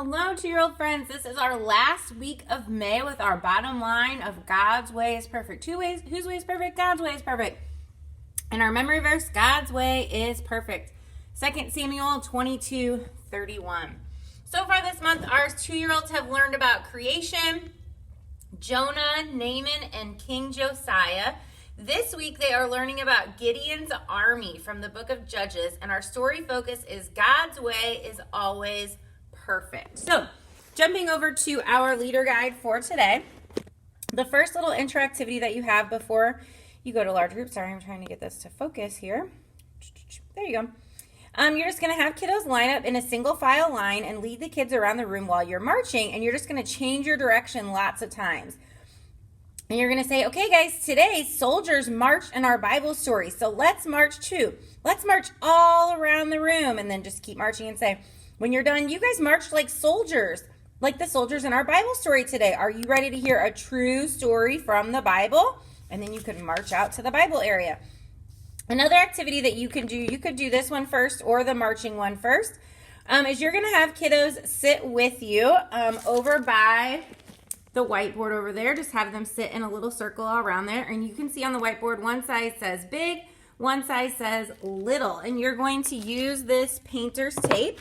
Hello, 2-year-old friends. This is our last week of May with our bottom line of God's way is perfect. Whose way is perfect? God's way is perfect. And our memory verse, God's way is perfect. 2 Samuel 22:31. So far this month, our 2-year-olds have learned about creation, Jonah, Naaman, and King Josiah. This week, they are learning about Gideon's army from the book of Judges, and our story focus is God's way is always perfect. So, jumping over to our leader guide for today, the first little intro activity that you have before you go to large group. Sorry, I'm trying to get this to focus here. There you go. You're just going to have kiddos line up in a single file line and lead the kids around the room while you're marching, and you're just going to change your direction lots of times. And you're going to say, okay, guys, today soldiers marched in our Bible story, so let's march too. Let's march all around the room, and then just keep marching and say, when you're done, you guys marched like soldiers, like the soldiers in our Bible story today. Are you ready to hear a true story from the Bible? And then you could march out to the Bible area. Another activity that you can do, you could do this one first or the marching one first, is you're going to have kiddos sit with you over by the whiteboard over there. Just have them sit in a little circle around there, and you can see on the whiteboard one side says big, one side says little, and you're going to use this painter's tape,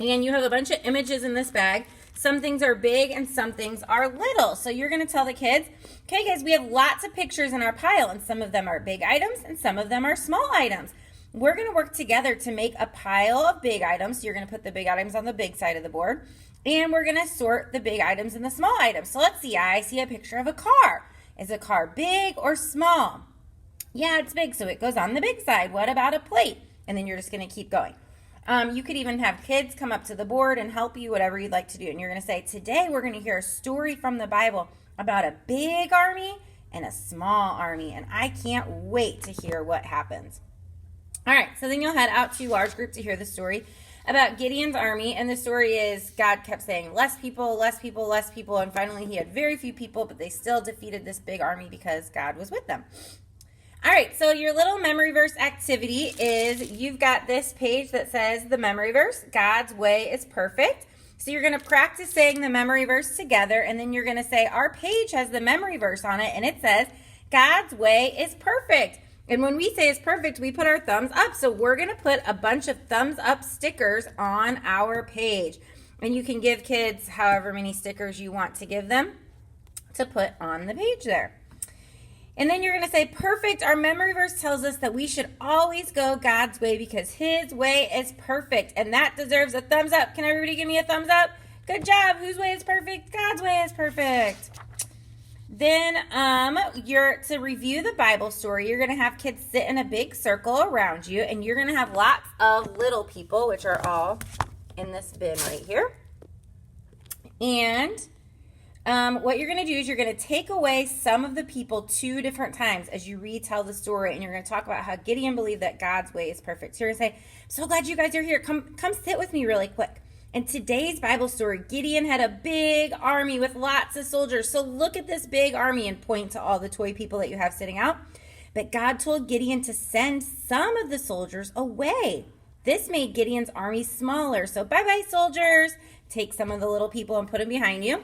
and you have a bunch of images in this bag. Some things are big and some things are little. So you're going to tell the kids, okay guys, we have lots of pictures in our pile, and some of them are big items and some of them are small items. We're going to work together to make a pile of big items. So you're going to put the big items on the big side of the board, and we're going to sort the big items and the small items. So let's see, I see a picture of a car. Is a car big or small? Yeah, it's big, so it goes on the big side. What about a plate? And then you're just going to keep going. You could even have kids come up to the board and help you, whatever you'd like to do. And you're going to say, today we're going to hear a story from the Bible about a big army and a small army. And I can't wait to hear what happens. All right, so then you'll head out to large group to hear the story about Gideon's army. And the story is God kept saying less people, less people, less people. And finally he had very few people, but they still defeated this big army because God was with them. All right, so your little memory verse activity is you've got this page that says the memory verse, God's way is perfect. So you're going to practice saying the memory verse together, and then you're going to say our page has the memory verse on it, and it says God's way is perfect. And when we say it's perfect, we put our thumbs up. So we're going to put a bunch of thumbs up stickers on our page. And you can give kids however many stickers you want to give them to put on the page there. And then you're going to say, perfect. Our memory verse tells us that we should always go God's way because his way is perfect. And that deserves a thumbs up. Can everybody give me a thumbs up? Good job. Whose way is perfect? God's way is perfect. Then to review the Bible story, you're going to have kids sit in a big circle around you. And you're going to have lots of little people, which are all in this bin right here. And what you're going to do is you're going to take away some of the people 2 different times as you retell the story, and you're going to talk about how Gideon believed that God's way is perfect. So you're going to say, I'm so glad you guys are here. Come sit with me really quick. In today's Bible story, Gideon had a big army with lots of soldiers. So look at this big army and point to all the toy people that you have sitting out. But God told Gideon to send some of the soldiers away. This made Gideon's army smaller. So bye-bye, soldiers. Take some of the little people and put them behind you.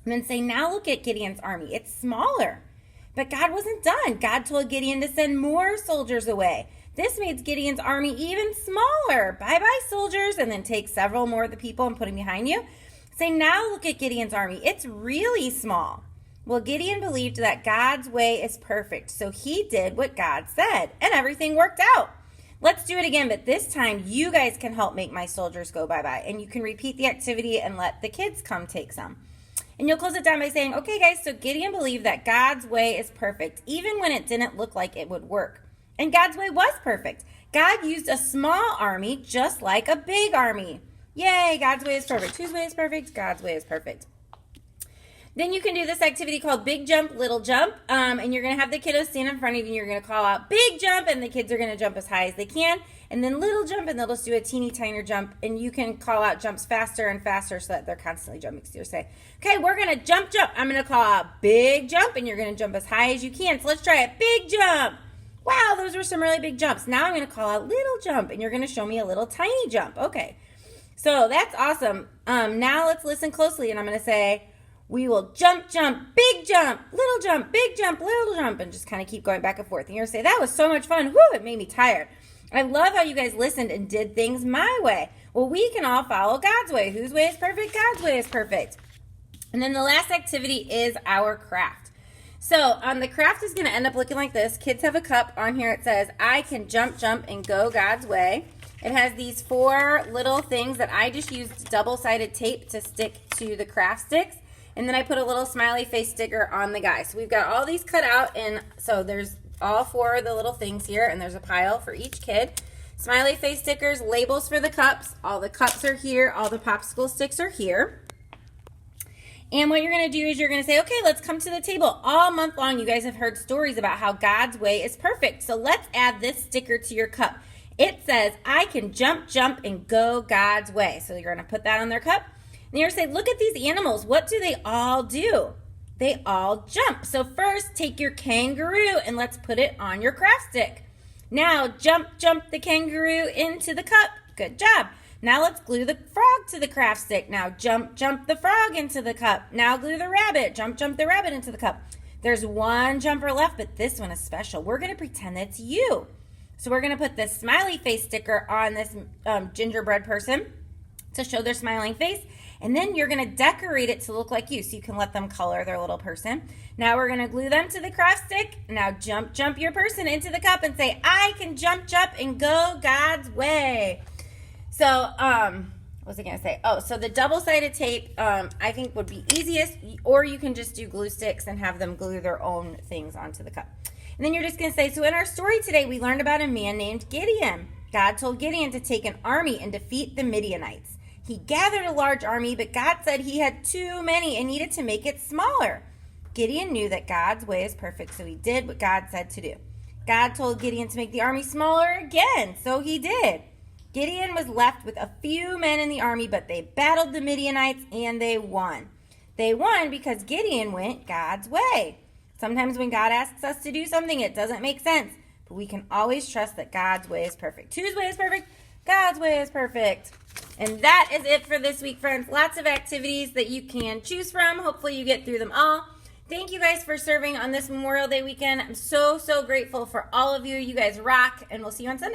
And then say, now look at Gideon's army. It's smaller. But God wasn't done. God told Gideon to send more soldiers away. This made Gideon's army even smaller. Bye-bye, soldiers. And then take several more of the people and put them behind you. Say, now look at Gideon's army. It's really small. Well, Gideon believed that God's way is perfect. So he did what God said. And everything worked out. Let's do it again. But this time, you guys can help make my soldiers go bye-bye. And you can repeat the activity and let the kids come take some. And you'll close it down by saying, okay, guys, so Gideon believed that God's way is perfect, even when it didn't look like it would work. And God's way was perfect. God used a small army just like a big army. Yay, God's way is perfect. Whose way is perfect? God's way is perfect. Then you can do this activity called Big Jump, Little Jump. And you're going to have the kiddos stand in front of you, and you're going to call out Big Jump, and the kids are going to jump as high as they can. And then Little Jump, and they'll just do a teeny tinier jump. And you can call out jumps faster and faster so that they're constantly jumping. So you say, okay, we're going to jump. I'm going to call out Big Jump, and you're going to jump as high as you can. So let's try it. Big Jump. Wow, those were some really big jumps. Now I'm going to call out Little Jump, and you're going to show me a little tiny jump. Okay. So that's awesome. Now let's listen closely, and I'm going to say, we will jump, jump, big jump, little jump, big jump, little jump, and just kind of keep going back and forth. And you're going to say, that was so much fun. Whoo, it made me tired. I love how you guys listened and did things my way. Well, we can all follow God's way. Whose way is perfect? God's way is perfect. And then the last activity is our craft. So the craft is going to end up looking like this. Kids have a cup. On here it says, I can jump, jump, and go God's way. It has these 4 little things that I just used double-sided tape to stick to the craft sticks. And then I put a little smiley face sticker on the guy. So we've got all these cut out, and so there's all 4 of the little things here, and there's a pile for each kid. Smiley face stickers, labels for the cups. All the cups are here. All the popsicle sticks are here. And what you're going to do is you're going to say, okay, let's come to the table. All month long, you guys have heard stories about how God's way is perfect. So let's add this sticker to your cup. It says, I can jump, jump, and go God's way. So you're going to put that on their cup. And you're going to say, look at these animals. What do they all do? They all jump. So first, take your kangaroo and let's put it on your craft stick. Now, jump, jump the kangaroo into the cup. Good job. Now let's glue the frog to the craft stick. Now jump, jump the frog into the cup. Now glue the rabbit. Jump, jump the rabbit into the cup. There's one jumper left, but this one is special. We're going to pretend it's you. So we're going to put this smiley face sticker on this gingerbread person to show their smiling face. And then you're going to decorate it to look like you, so you can let them color their little person. Now we're going to glue them to the craft stick. Now jump, jump your person into the cup and say, I can jump, jump, and go God's way. So, what was I going to say? Oh, so the double-sided tape, I think would be easiest, or you can just do glue sticks and have them glue their own things onto the cup. And then you're just going to say, so in our story today, we learned about a man named Gideon. God told Gideon to take an army and defeat the Midianites. He gathered a large army, but God said he had too many and needed to make it smaller. Gideon knew that God's way is perfect, so he did what God said to do. God told Gideon to make the army smaller again, so he did. Gideon was left with a few men in the army, but they battled the Midianites and they won. They won because Gideon went God's way. Sometimes when God asks us to do something, it doesn't make sense, but we can always trust that God's way is perfect. Whose way is perfect? God's way is perfect. And that is it for this week, friends. Lots of activities that you can choose from. Hopefully you get through them all. Thank you guys for serving on this Memorial Day weekend. I'm so, so grateful for all of you. You guys rock, and we'll see you on Sunday.